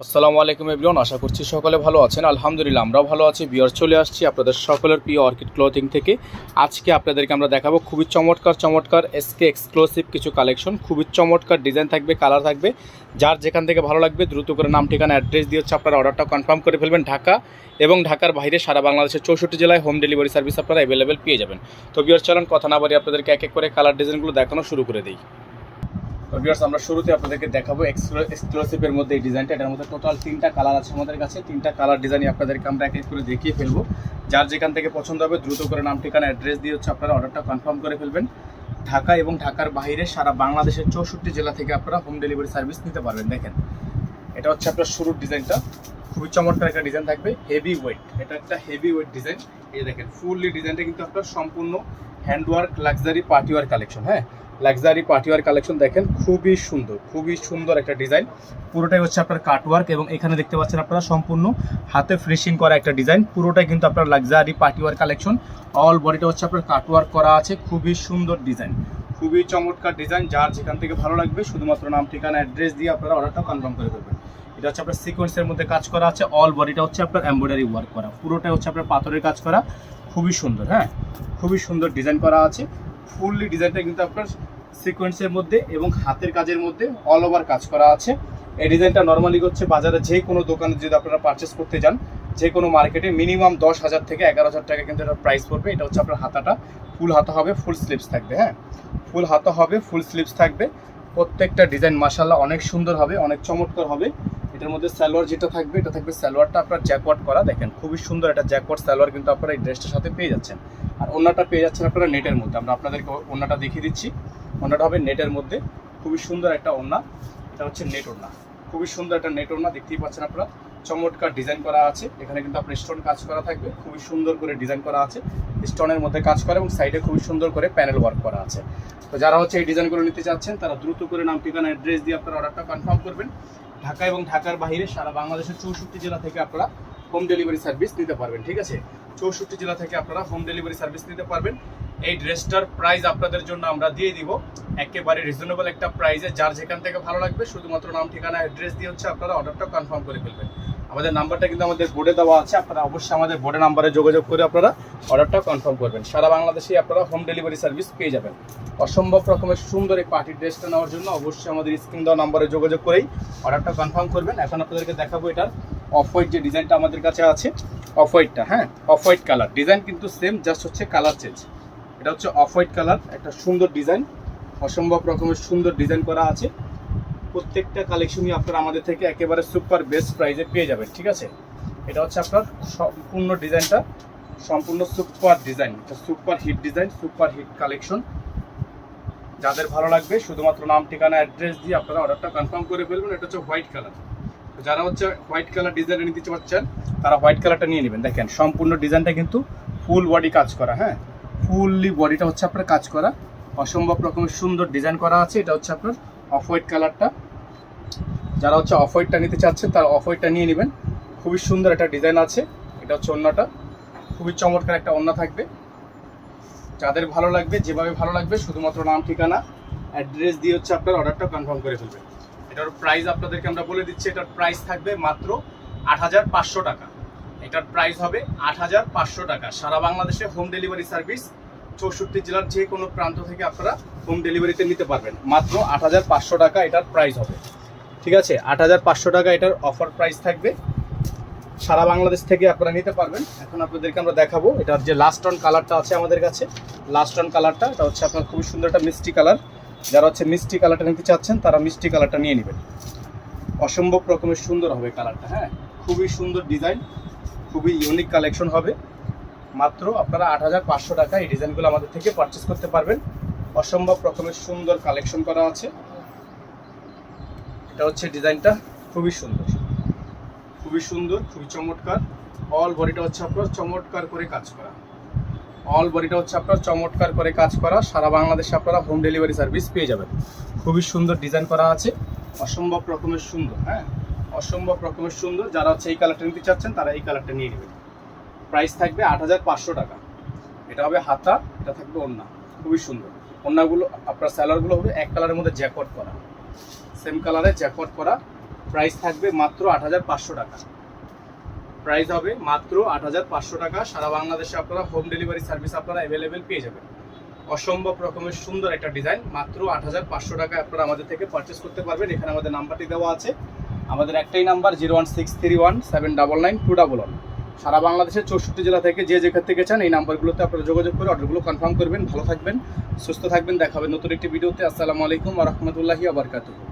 আসসালামু আলাইকুম এভরিওয়ান, আশা করছি সকলে ভালো আছেন। আলহামদুলিল্লাহ আমরাও ভালো আছি। ভিউয়ার্স, চলে আসছি আপনাদের সকলের প্রিয় অর্কিড ক্লথিং থেকে। আজকে আপনাদেরকে আমরা দেখাবো খুবই চমৎকার এসকে এক্সক্লুসিভ কিছু কালেকশন। খুবই চমৎকার ডিজাইন থাকবে, কালার থাকবে। যার যেখান থেকে ভালো লাগবে দ্রুত করে নাম ঠিকানা অ্যাড্রেস দিয়ে হচ্ছে আপনারা অর্ডারটা কনফার্ম করে ফেলবেন। ঢাকা এবং ঢাকার বাইরে সারা বাংলাদেশের 64 জেলায় হোম ডেলিভারি সার্ভিস আপনারা অ্যাভেলেবেল পেয়ে যাবেন। তো ভিউয়ার্স, চলুন কথা না বাড়িয়ে আপনাদেরকে এক এক করে কালার ডিজাইনগুলো দেখানো শুরু করে দিই। ভিউয়ার্স, আমরা শুরুতে আপনাদেরকে দেখাবো এক্সক্লুসিভের মধ্যে এই ডিজাইনটা। এটার মধ্যে টোটাল 3টা কালার আছে আমাদের কাছে। 3টা কালার ডিজাইনই আপনাদেরকে আমরা এক এক করে দেখিয়ে ফেলবো। যার যেখান থেকে পছন্দ হবে দ্রুত করে নাম ঠিকানা অ্যাড্রেস দিয়ে হচ্ছে আপনারা অর্ডারটা কনফার্ম করে ফেলবেন। ঢাকা এবং ঢাকার বাইরে সারা বাংলাদেশের 64 জেলা থেকে আপনারা হোম ডেলিভারি সার্ভিস নিতে পারবেন। দেখেন, এটা হচ্ছে আপনার শুরুর ডিজাইনটা। খুবই চমৎকার একটা ডিজাইন থাকবে, হেভি ওয়েট। এটা একটা হেভি ওয়েট ডিজাইন। এই দেখেন, ফুললি ডিজাইনটা কিন্তু আপনার সম্পূর্ণ হ্যান্ডওয়ার্ক লাক্সারি পার্টিওয়ার কালেকশন। হ্যাঁ, লাক্সারি পার্টিওয়ার কালেকশন। দেখেন, খুবই সুন্দর একটা ডিজাইন। পুরোটাই হচ্ছে আপনার কাটওয়ার্ক এবং এখানে দেখতে পাচ্ছেন আপনারা সম্পূর্ণ হাতে ফিনিশিং করা একটা ডিজাইন। পুরোটাই কিন্তু আপনার লাক্সারি পার্টিওয়ার কালেকশন। অল বডিটা হচ্ছে আপনার কাটওয়ার্ক করা আছে। খুবই সুন্দর ডিজাইন, খুবই চমৎকার ডিজাইন। যার যেখান থেকে ভালো লাগবে শুধুমাত্র নাম ঠিকানা অ্যাড্রেস দিয়ে আপনারা অর্ডারটা কনফার্ম করে ফেলবেন। এটা হচ্ছে আপনার সিকোয়েন্সের মধ্যে কাজ করা আছে। অল বডিটা হচ্ছে আপনার এমব্রয়ডারি ওয়ার্ক করা। পুরোটাই হচ্ছে আপনার পাথরের কাজ করা। খুবই সুন্দর, হ্যাঁ, খুবই সুন্দর ডিজাইন করা আছে। ফুললি ডিজাইনটা কিন্তু আপনার সিকোয়েন্সের মধ্যে এবং হাতের কাজের মধ্যে অল ওভার কাজ করা আছে। এই ডিজাইনটা নর্মালি হচ্ছে বাজারে যে কোনো দোকানে যদি আপনারা পারচেস করতে যান, যে কোনো মার্কেটে মিনিমাম 10,000 থেকে 11,000 টাকা কিন্তু এটার প্রাইস পড়বে। এটা হচ্ছে আপনার হাতাটা ফুল হাতা হবে, ফুল স্লিভস থাকবে। হ্যাঁ, ফুল হাতা হবে, ফুল স্লিভস থাকবে। প্রত্যেকটা ডিজাইন মাশাআল্লাহ অনেক সুন্দর হবে, অনেক চমৎকার হবে। এটার মধ্যে সালোয়ার যেটা থাকবে, এটা থাকবে সালোয়ারটা আপনার জ্যাকওয়ার্ড করা। দেখেন, খুবই সুন্দর একটা জ্যাকওয়ার্ড সালোয়ার কিন্তু আপনারা এই ড্রেসটার সাথে পেয়ে যাচ্ছেন। আর ওন্নাটা পেয়ে যাচ্ছেন আপনারা নেটের মধ্যে। আমরা আপনাদেরকে ওন্নাটা দেখিয়ে দিচ্ছি। ওন্নাটা হবে নেটের মধ্যে। খুবই সুন্দর একটা ওন্না। এটা হচ্ছে নেট ওন্না। খুবই সুন্দর একটা নেট ওন্না, দেখতেই পাচ্ছেন আপনারা। চমৎকার ডিজাইন করা আছে। এখানে কিন্তু আপনার স্টোন কাজ করা থাকবে। খুবই সুন্দর করে ডিজাইন করা আছে, স্টোনের মধ্যে কাজ করা এবং সাইডে খুবই সুন্দর করে প্যানেল ওয়ার্ক করা আছে। তো যারা হচ্ছে এই ডিজাইনগুলো নিতে চাচ্ছেন তারা দ্রুত করে নাম ঠিকানা অ্যাড্রেস দিয়ে আপনারা অর্ডারটা কনফার্ম করবেন। ঢাকা এবং ঢাকার বাইরে সারা বাংলাদেশের 64 জেলা থেকে আপনারা হোম ডেলিভারি সার্ভিস নিতে পারবেন। ঠিক আছে, 64 জেলা থেকে আপনারা হোম ডেলিভারি সার্ভিস নিতে পারবেন। এই ড্রেসটার প্রাইস আপনাদের জন্য আমরা দিয়ে দিব একেবারে রিজনেবল একটা প্রাইসে। যার যেখান থেকে ভালো লাগবে শুধুমাত্র নাম ঠিকানা অ্যাড্রেস দিয়ে হচ্ছে আপনারা অর্ডারটা কনফার্ম করে ফেলবেন। আমাদের নাম্বারটা কিন্তু আমাদের বোর্ডে দেওয়া আছে। আপনারা অবশ্যই আমাদের বোর্ডে নাম্বারে যোগাযোগ করে আপনারা অর্ডারটা কনফার্ম করবেন। সারা বাংলাদেশে আপনারা হোম ডেলিভারি সার্ভিস পেয়ে যাবেন। অসম্ভব রকমের সুন্দর এই পার্টি ড্রেসটা নেওয়ার জন্য অবশ্যই আমাদের স্ক্রিন দেওয়া নাম্বারে যোগাযোগ করেই অর্ডারটা কনফার্ম করবেন। এখন আপনাদেরকে দেখাবো এটার অফ হোয়াইট যে ডিজাইনটা আমাদের কাছে আছে। অফ হোয়াইটটা, হ্যাঁ, অফ হোয়াইট কালার। ডিজাইন কিন্তু সেম, জাস্ট হচ্ছে কালার চেঞ্জ। এটা হচ্ছে অফ হোয়াইট কালার, একটা সুন্দর ডিজাইন। অসম্ভব রকমের সুন্দর ডিজাইন করা আছে। প্রত্যেকটা কালেকশনই আপনারা আমাদের থেকে একেবারে সুপার বেস্ট প্রাইসে পেয়ে যাবেন। ঠিক আছে, এটা হচ্ছে আপনার সম্পূর্ণ ডিজাইনটা, সম্পূর্ণ সুপার ডিজাইন। এটা super hit design, super hit collection. যাদের ভালো লাগবে শুধুমাত্র নাম ঠিকানা অ্যাড্রেস দিয়ে আপনারা অর্ডারটা কনফার্ম করে ফেলবেন। এটা হচ্ছে হোয়াইট কালার। যারা হচ্ছে হোয়াইট কালার ডিজাইনটা নিতে চাচ্ছেন তারা হোয়াইট কালারটা নিয়ে নেবেন। দেখেন, সম্পূর্ণ ডিজাইনটা কিন্তু ফুল বডি কাজ করা। হ্যাঁ, ফুললি বডিটা হচ্ছে আপনার কাজ করা। অসম্ভব রকমের সুন্দর ডিজাইন করা আছে। এটা হচ্ছে আপনার অফ হোয়াইট কালারটা। যারা হচ্ছে অফ হোয়াইটটা নিতে চাচ্ছেন তারা অফ হোয়াইটটা নিয়ে নেবেন। খুবই সুন্দর একটা ডিজাইন আছে। এটা হচ্ছে ওন্নাটা, খুবই চমৎকার একটা ওন্না থাকবে। যাদের ভালো লাগবে, যেভাবে ভালো লাগবে শুধুমাত্র নাম ঠিকানা অ্যাড্রেস দিয়ে হচ্ছে আপনার অর্ডারটা কনফার্ম করে ফেলবেন। এটার প্রাইস আপনাদেরকে আমরা বলে দিচ্ছি। এটার প্রাইস থাকবে মাত্র 8,500 টাকা। এটার প্রাইস হবে 8,500 টাকা। সারা বাংলাদেশে হোম ডেলিভারি সার্ভিস 64 জেলার যে কোনো প্রান্ত থেকে আপনারা হোম ডেলিভারিতে নিতে পারবেন। মাত্র 8,500 টাকা এটার প্রাইস হবে। ঠিক আছে, 8,500 টাকা এটার অফার প্রাইস থাকবে। সারা বাংলাদেশ থেকে আপনারা নিতে পারবেন। এখন আপনাদেরকে আমরা দেখাবো এটার যে লাস্ট অন কালারটা আছে আমাদের কাছে। লাস্ট অন কালারটা, এটা হচ্ছে আপনার খুবই সুন্দর একটা মিষ্টি কালার। যারা হচ্ছে মিষ্টি কালারটা নিতে চাচ্ছেন তারা মিষ্টি কালারটা নিয়ে নেবেন। অসম্ভব রকমের সুন্দর হবে কালারটা। হ্যাঁ, খুবই সুন্দর ডিজাইন, খুবই ইউনিক কালেকশন হবে। মাত্র আপনারা 8,500 টাকা এই ডিজাইনগুলো আমাদের থেকে পারচেস করতে পারবেন। অসম্ভব রকমের সুন্দর কালেকশন করা আছে। এটা হচ্ছে ডিজাইনটা, খুবই সুন্দর, খুবই সুন্দর, খুবই চমৎকার। অল বডিটা হচ্ছে আপনার চমৎকার করে কাজ করা। অল বডিটা হচ্ছে আপনার চমৎকার করে কাজ করা। সারা বাংলাদেশে আপনারা হোম ডেলিভারি সার্ভিস পেয়ে যাবেন। খুবই সুন্দর ডিজাইন করা আছে। অসম্ভব রকমের সুন্দর, হ্যাঁ, অসম্ভব রকমের সুন্দর। যারা হচ্ছে এই কালারটা নিতে চাচ্ছেন তারা এই কালারটা নিয়ে নেবেন। প্রাইস থাকবে 8,500 টাকা। এটা হবে হাতা, এটা থাকবে ওন্না। খুবই সুন্দর ওন্নাগুলো। আপনার স্যালারগুলো হবে এক কালারের মধ্যে জ্যাকওয়ার্ড করা, সেম কালারে জ্যাকওয়ার্ড করা। প্রাইস থাকবে মাত্র ৮৫০০ টাকা। প্রাইস হবে মাত্র ৮৫০০ টাকা। সারা বাংলাদেশে আপনারা হোম ডেলিভারি সার্ভিস আপনারা অ্যাভেলেবেল পেয়ে যাবেন। অসম্ভব রকমের সুন্দর একটা ডিজাইন, মাত্র ৮৫০০ টাকায় আপনারা আমাদের থেকে পারচেস করতে পারবেন। এখানে আমাদের নাম্বারটি দেওয়া আছে, আমাদের একটাই নাম্বার 01631791211। সারা বাংলাদেশের 64 জেলা থেকে যে যেখান থেকে চান এই নাম্বারগুলোতে আপনারা যোগাযোগ করে অর্ডারগুলো কনফার্ম করবেন। ভালো থাকবেন, সুস্থ থাকবেন, দেখা হবে নতুন একটি ভিডিওতে। আসসালামু আলাইকুম ওয়া রাহমাতুল্লাহি ওয়া বারাকাতুহু।